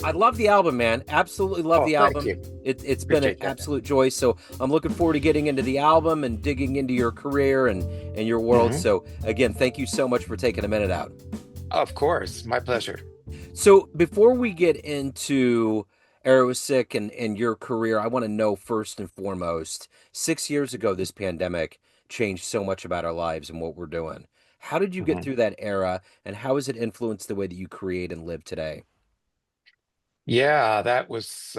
I love the album, man. Absolutely love Oh, the thank album. you. It's been an Appreciate that. absolute joy. So I'm looking forward to getting into the album and digging into your career and your world. Hmm. So again, thank you so much for taking a minute out. Of course, my pleasure. So before we get into Arrowsic and your career, I want to know first and foremost, 6 years ago, this pandemic changed so much about our lives and what we're doing. How did you get Hmm. through that era, and how has it influenced the way that you create and live today? Yeah, that was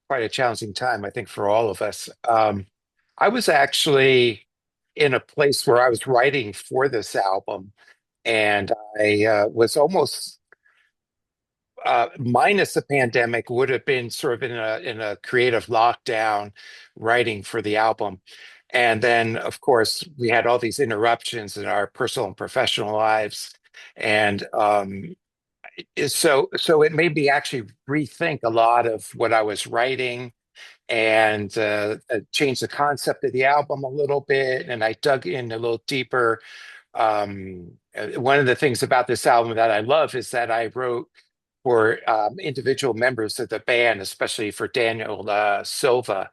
quite a challenging time, I think, for all of us. I was actually in a place where I was writing for this album, and I was almost minus the pandemic, would have been sort of in a creative lockdown, writing for the album. And then, of course, we had all these interruptions in our personal and professional lives, and so it made me actually rethink a lot of what I was writing and change the concept of the album a little bit. And I dug in a little deeper. One of the things about this album that I love is that I wrote for individual members of the band, especially for Daniel Silva,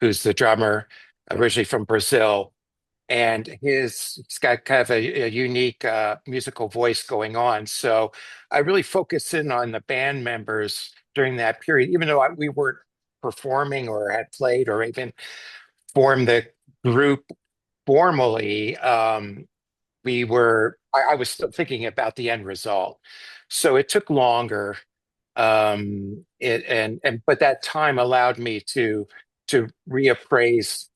who's the drummer Yeah. originally from Brazil. And he's got kind of a unique musical voice going on. So I really focused in on the band members during that period, even though we weren't performing or had played or even formed the group formally. I was still thinking about the end result. So it took longer. But that time allowed me to reappraise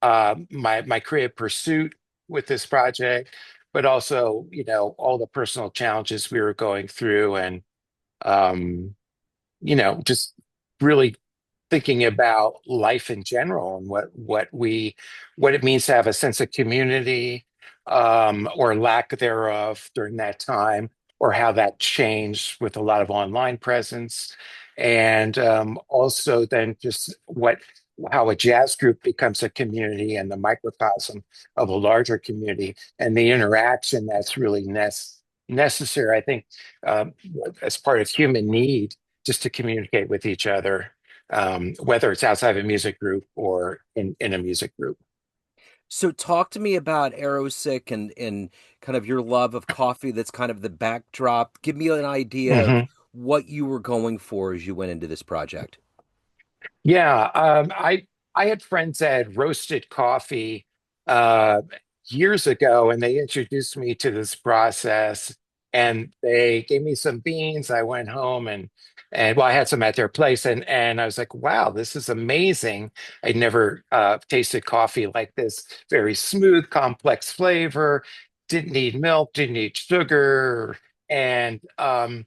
my creative pursuit with this project, but also, all the personal challenges we were going through, and um, just really thinking about life in general and what it means to have a sense of community, or lack thereof during that time, or how that changed with a lot of online presence, and also then just what how a jazz group becomes a community and the microcosm of a larger community, and the interaction that's really necessary, I think, um, as part of human need, just to communicate with each other, whether it's outside of a music group or in a music group. So talk to me about Aerosick and kind of your love of coffee that's kind of the backdrop. Give me an idea of Hmm. what you were going for as you went into this project. Yeah, I had friends that had roasted coffee uh, years ago, and they introduced me to this process. And they gave me some beans. I went home and well, I had some at their place, and I was like, "Wow, this is amazing!" I'd never tasted coffee like this. Very smooth, complex flavor. Didn't need milk. Didn't need sugar. And um,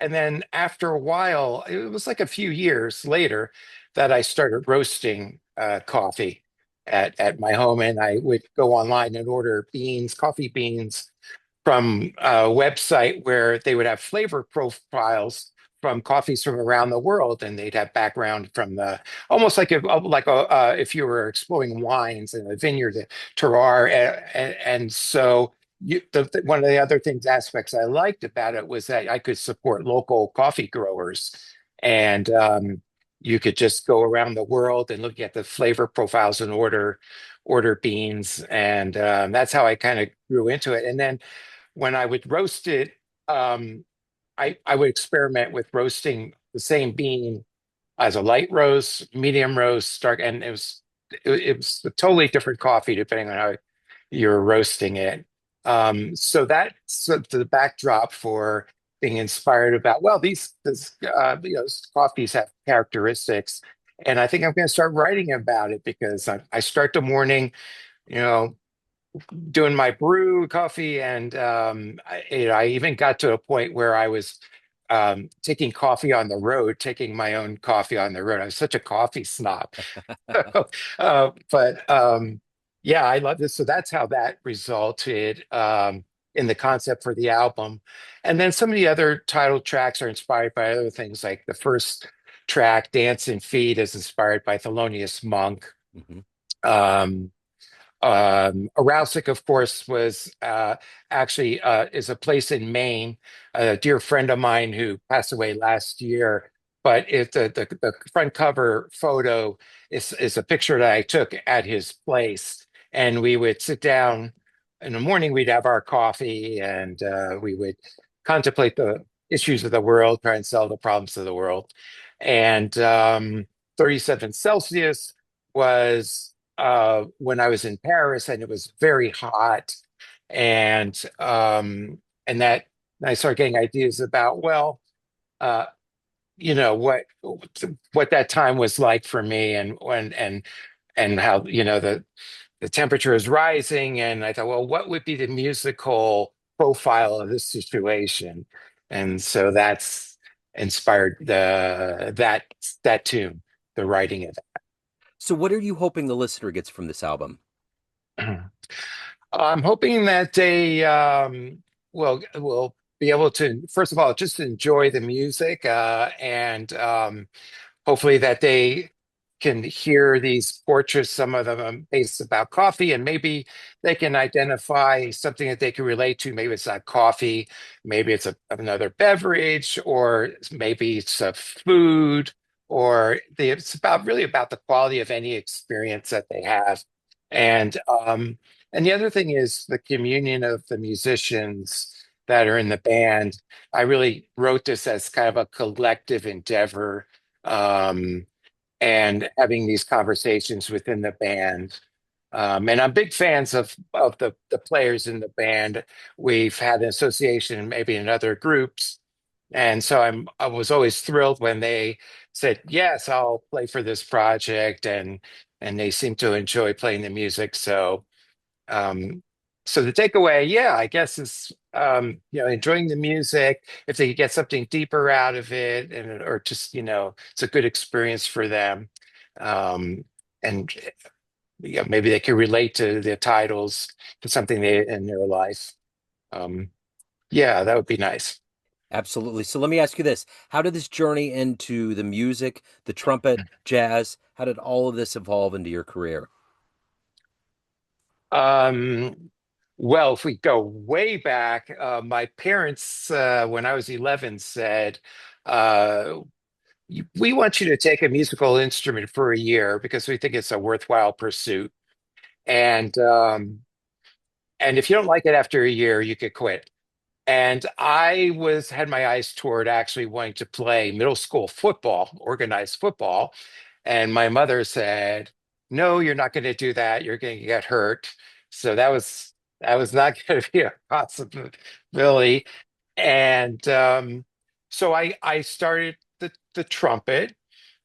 and then after a while, it was like a few years later that I started roasting coffee at my home, and I would go online and order coffee beans from a website where they would have flavor profiles from coffees from around the world, and they'd have background from the almost if you were exploring wines in a vineyard, terroir, and so. One of the other things aspects I liked about it was that I could support local coffee growers, and you could just go around the world and look at the flavor profiles and order beans, and that's how I kind of grew into it. And then when I would roast it, I would experiment with roasting the same bean as a light roast, medium roast, dark, and it was a totally different coffee depending on how you're roasting it. So that's the backdrop for being inspired about, well, coffees have characteristics, and I think I'm going to start writing about it because I start the morning, you know, doing my brew coffee, and I even got to a point where I was taking coffee on the road, taking my own coffee on the road. I was such a coffee snob. But yeah, I love this. So that's how that resulted in the concept for the album. And then some of the other title tracks are inspired by other things, like the first track, Dance and Feed, is inspired by Thelonious Monk. Mhm. Um, Arrowsic, of course, was actually is a place in Maine. A dear friend of mine who passed away last year. But the front cover photo is a picture that I took at his place, and we would sit down in the morning. We'd have our coffee, and we would contemplate the issues of the world, try and solve the problems of the world. And 37 Celsius was when I was in Paris, and it was very hot, and that I started getting ideas about, well, uh, what that time was like for me, and when and how the temperature is rising, and I thought, well, what would be the musical profile of this situation? And so that's inspired that tune, the writing of So, what are you hoping the listener gets from this album? it. I'm hoping that they will be able to, first of all, just enjoy the music, and hopefully that they can hear these portraits, some of them based about coffee, and maybe they can identify something that they can relate to. Maybe it's not coffee, maybe it's another beverage, or maybe it's a food, or it's about really about the quality of any experience that they have. And and the other thing is the communion of the musicians that are in the band. I really wrote this as kind of a collective endeavor, um, and having these conversations within the band. And I'm big fans of the players in the band. We've had an association maybe in other groups. And so I was always thrilled when they said, yes, I'll play for this project, and they seem to enjoy playing the music. Um, so the takeaway, yeah, I guess is enjoying the music. If they could get something deeper out of it, and or just it's a good experience for them, and maybe they can relate to the titles to something they in their life. Um, yeah, that would be nice. Absolutely. So, let me ask you this. How did this journey into the music, the trumpet, jazz, how did all of this evolve into your career? Um, well, if we go way back, my parents, when I was 11, said, uh, we want you to take a musical instrument for a year because we think it's a worthwhile pursuit. And and if you don't like it after a year, you could quit. And I was had my eyes toward actually wanting to play middle school football, organized football. And my mother said, "No, you're not going to do that. You're going to get hurt." So that was not going to be a possibility. And so I started the trumpet,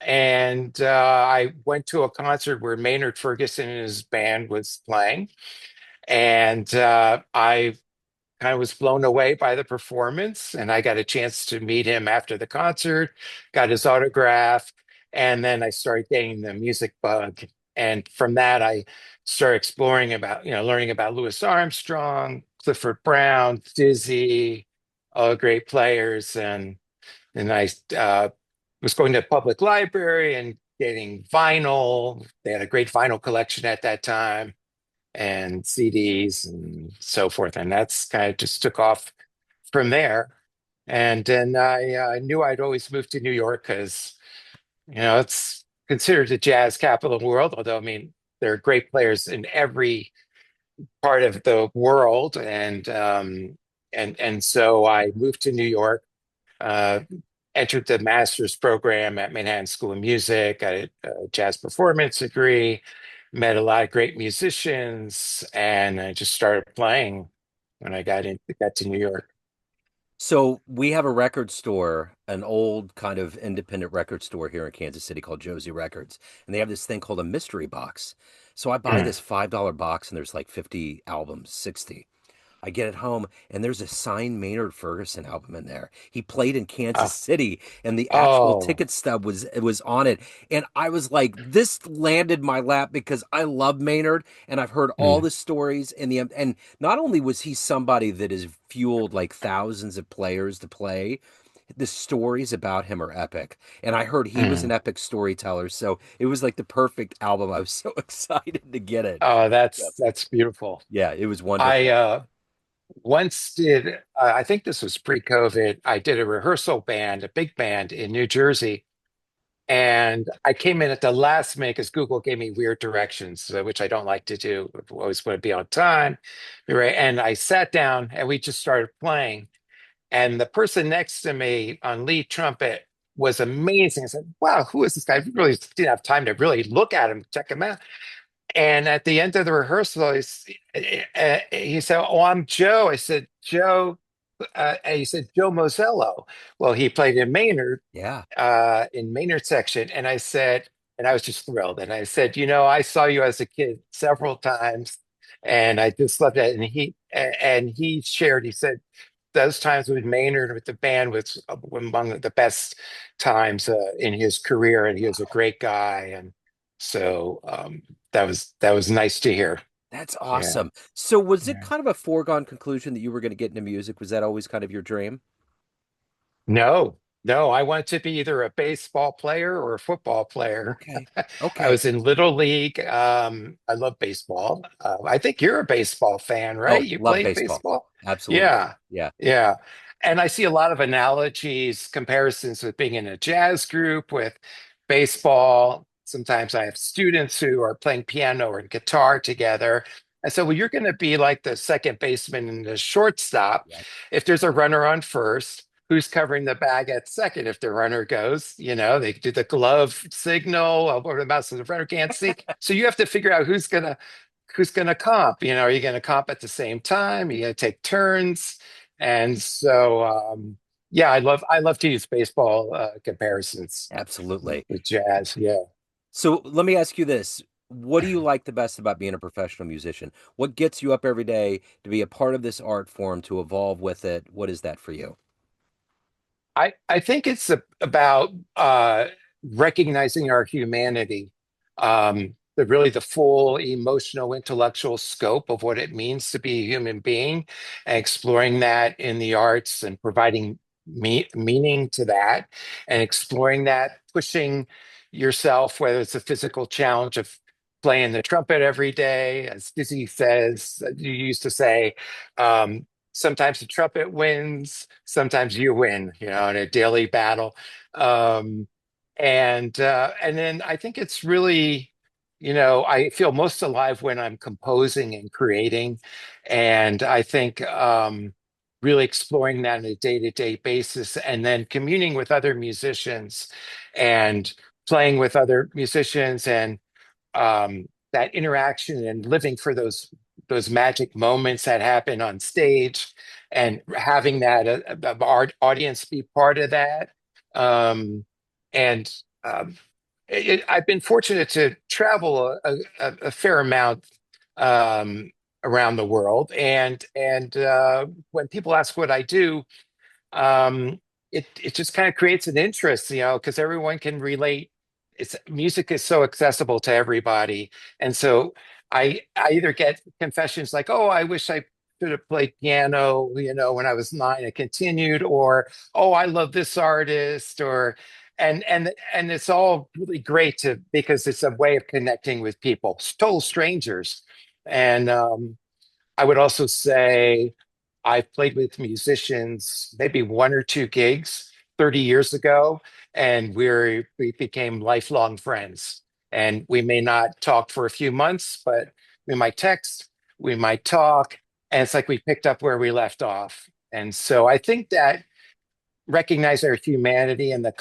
and I went to a concert where Maynard Ferguson and his band was playing, and I kind of was blown away by the performance. And I got a chance to meet him after the concert, got his autograph, and then I started getting the music bug. And from that, I started exploring about, learning about Louis Armstrong, Clifford Brown, Dizzy, all the great players. And I was going to public library and getting vinyl. They had a great vinyl collection at that time, and CDs and so forth. And that's kind of just took off from there. And then I knew I'd always move to New York because, it's considered the jazz capital of the world. Although, I mean, there are great players in every part of the world. And so I moved to New York, uh, entered the master's program at Manhattan School of Music, got a jazz performance degree, met a lot of great musicians, and I just started playing when got to New York. So, we have a record store, an old kind of independent record store here in Kansas City called Josie Records, and they have this thing called a mystery box. So, I buy Mm. this $5 box and there's like 50 albums, 60. I get it home and there's a signed Maynard Ferguson album in there. He played in Kansas Uh, City and the actual oh, ticket stub was on it. And I was like, this landed my lap because I love Maynard and I've heard all mm, the stories and not only was he somebody that has fueled like thousands of players to play, the stories about him are epic. And I heard he was an Mm. epic storyteller, so it was like the perfect album. I was so excited to get it. Oh, Yeah, that's beautiful. yeah, it was I wonderful. once did, I think this was pre-COVID. I did a rehearsal band, a big band in New Jersey. And I came in at the last minute because Google gave me weird directions, which I don't like to do. I always want to be on time. Right. And I sat down and we just started playing. And the person next to me on lead trumpet was amazing. I said, wow, who is this guy? I really didn't have time to really look at him, check him out. And at the end of the rehearsal, he said, "Oh, I'm Joe." I said, "Joe," and he said, "Joe Mosello." Well, he played Yeah. in Maynard section, and I said, and I was just thrilled. And I said, I saw you as a kid several times, and I just loved it. And he shared. He said those times with Maynard with the band was among the best times in his career, and he was a great guy. And so that was nice to hear. That's Yeah. awesome. So was it Yeah. kind of a foregone conclusion that you were going to get into music? Was that always kind of your dream? No, no, I wanted to be either a baseball player or a football player. Okay. I Okay. was in Little League. I love baseball. I think you're a baseball fan, right? Oh, You love played baseball. baseball? Absolutely. Yeah, Yeah. yeah. And I see a lot of analogies, comparisons with being in a jazz group with baseball. Sometimes I have students who are playing piano or guitar together. And so, well, you're going to be like the second baseman and the shortstop. Yeah. If there's a runner on first, who's covering the bag at second if the runner goes? They do the glove signal over the mouse so the runner can't see. So you have to figure out who's gonna comp. Are you gonna comp at the same time? Are you gonna take turns? And so yeah, I love to use baseball comparisons Absolutely. with jazz. Yeah. So let me ask you this. What do you like the best about being a professional musician? What gets you up every day to be a part of this art form, to evolve with it? What is that for you? I think it's about recognizing our humanity, the full emotional, intellectual scope of what it means to be a human being, and exploring that in the arts and providing meaning to that, and exploring that, pushing yourself, whether it's a physical challenge of playing the trumpet every day, as Dizzy says, you used to say. Sometimes the trumpet wins, sometimes you win, in a daily battle. Um, and then I think it's really, I feel most alive when I'm composing and creating. And I think really exploring that on a day-to-day basis and then communing with other musicians and playing with other musicians and that interaction and living for those magic moments that happen on stage and having that our audience be part of that. Um, and I've been fortunate to travel a fair amount um, around the world, and when people ask what I do, um, it just kind of creates an interest, because everyone can relate. It's music is so accessible to everybody, and so I either get confessions like, "Oh, I wish I should have played piano, when I was 9 and continued," or "Oh, I love this artist," or and it's all really great to because it's a way of connecting with people, total strangers, and I would also say I've played with musicians, maybe one or two gigs 30 years ago, and we became lifelong friends. And we may not talk for a few months, but we might text, we might talk, and it's like we picked up where we left off. And so I think that recognize our humanity and the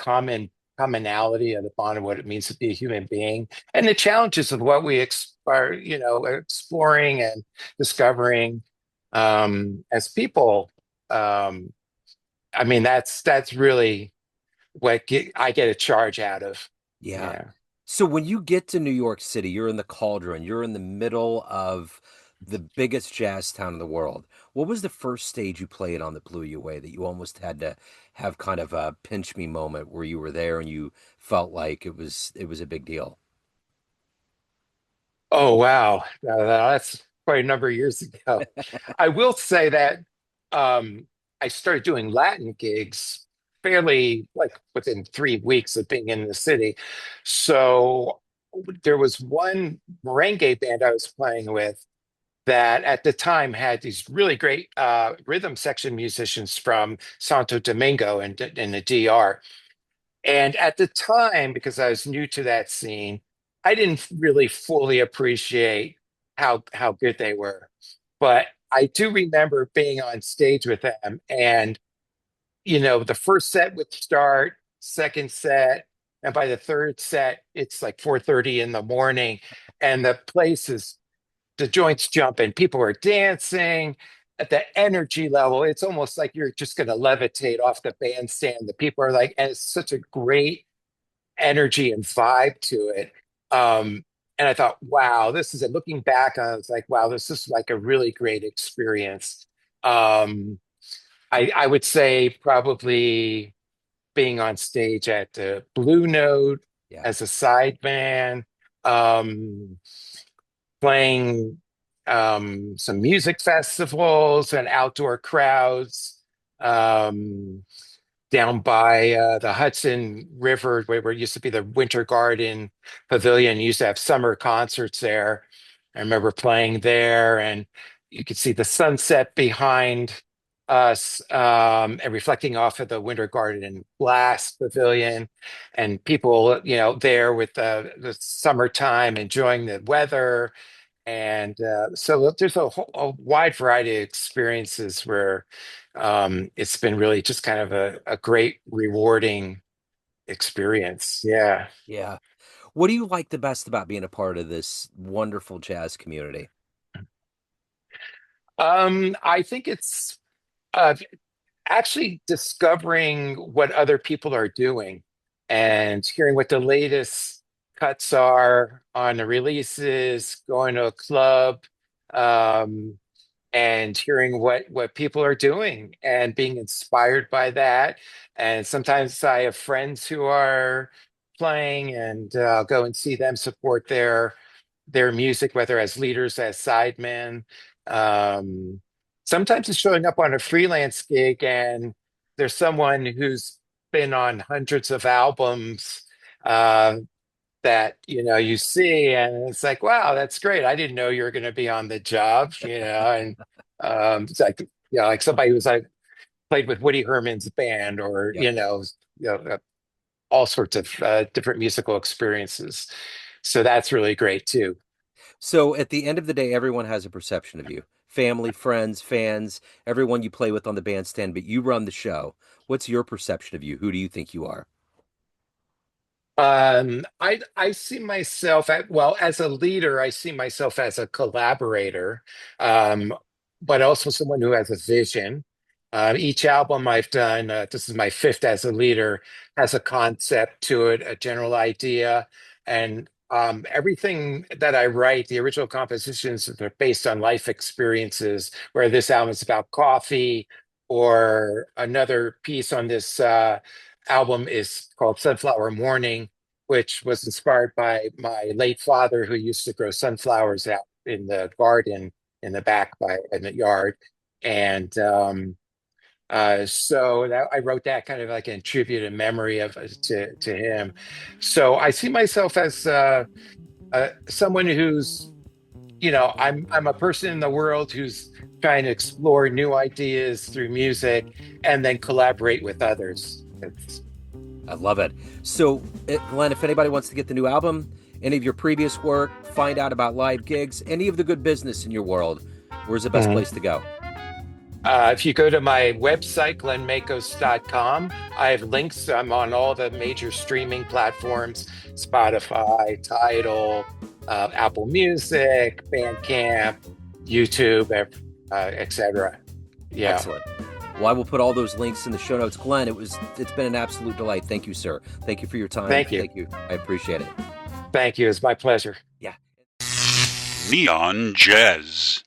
commonality of the bond of what it means to be a human being and the challenges of what we are, exploring and discovering as people. Um, I mean, that's really I get a charge out of. Yeah. Yeah. So when you get to New York City, you're in the cauldron, you're in the middle of the biggest jazz town in the world. What was the first stage you played on that blew you away, that you almost had to have kind of a pinch me moment where you were there and you felt like it was a big deal? Oh, wow. That's quite a number of years ago. I will say that I started doing Latin gigs fairly like within 3 weeks of being in the city. So there was one merengue band I was playing with that at the time had these really great rhythm section musicians from Santo Domingo in the DR. And at the time, because I was new to that scene, I didn't really fully appreciate how good they were. But I do remember being on stage with them, and the first set would start, second set, and by the third set, it's like 4:30 in the morning, and the joints jumping, people are dancing at the energy level. It's almost like you're just going to levitate off the bandstand. The people are like, and it's such a great energy and vibe to it. And I thought, wow, this is it. Looking back, I was like, wow, this is like a really great experience. Um, I would say probably being on stage at the Blue Note Yeah. as a sideman, um, playing some music festivals and outdoor crowds. Um, Down by the Hudson River, where it used to be the Winter Garden Pavilion. You used to have summer concerts there. I remember playing there, and you could see the sunset behind us, and reflecting off of the Winter Garden Glass Pavilion, and people, there with the summertime enjoying the weather. And so there's a wide variety of experiences where it's been really just kind of a great, rewarding experience. Yeah. Yeah. What do you like the best about being a part of this wonderful jazz community? I think it's uh, actually discovering what other people are doing and hearing what the latest cuts are on the releases, going to a club, um, and hearing what people are doing and being inspired by that. And sometimes I have friends who are playing, and I'll go and see them support their music, whether as leaders, as sidemen. Um, Sometimes it's showing up on a freelance gig, and there's someone who's been on hundreds of albums. Uh, that you see, and it's like, wow, that's great. I didn't know you were going to be on the job, and it's like, like somebody who's like played with Woody Herman's band, or Yep. all sorts of different musical experiences. So that's really great too. So at the end of the day, everyone has a perception of you. Family, friends, fans, everyone you play with on the bandstand, but you run the show. What's your perception of you? Who do you think you are? I see myself well, as a leader, I see myself as a collaborator, um, but also someone who has a vision. Each album I've done, this is my fifth as a leader, has a concept to it, a general idea, and everything that I write, the original compositions are based on life experiences. Where this album is about coffee, or another piece on this album is called Sunflower Morning, which was inspired by my late father, who used to grow sunflowers out in the garden in the back by in the yard. And so I wrote that kind of like in tribute and memory of to him. So I see myself as someone who's, I'm a person in the world who's trying to explore new ideas through music and then collaborate with others. It's, I love it. So, Glenn, if anybody wants to get the new album, any of your previous work, find out about live gigs, any of the good business in your world, where's the best Mhm. place to go? If you go to my website, glennmakos.com, I have links. I'm on all the major streaming platforms: Spotify, Tidal, Apple Music, Bandcamp, YouTube, etc. Yeah. Excellent. Well, I will put all those links in the show notes. Glenn, it's been an absolute delight. Thank you, sir. Thank you for your time. Thank you. Thank you. I appreciate it. Thank you. It's my pleasure. Yeah. Neon Jazz.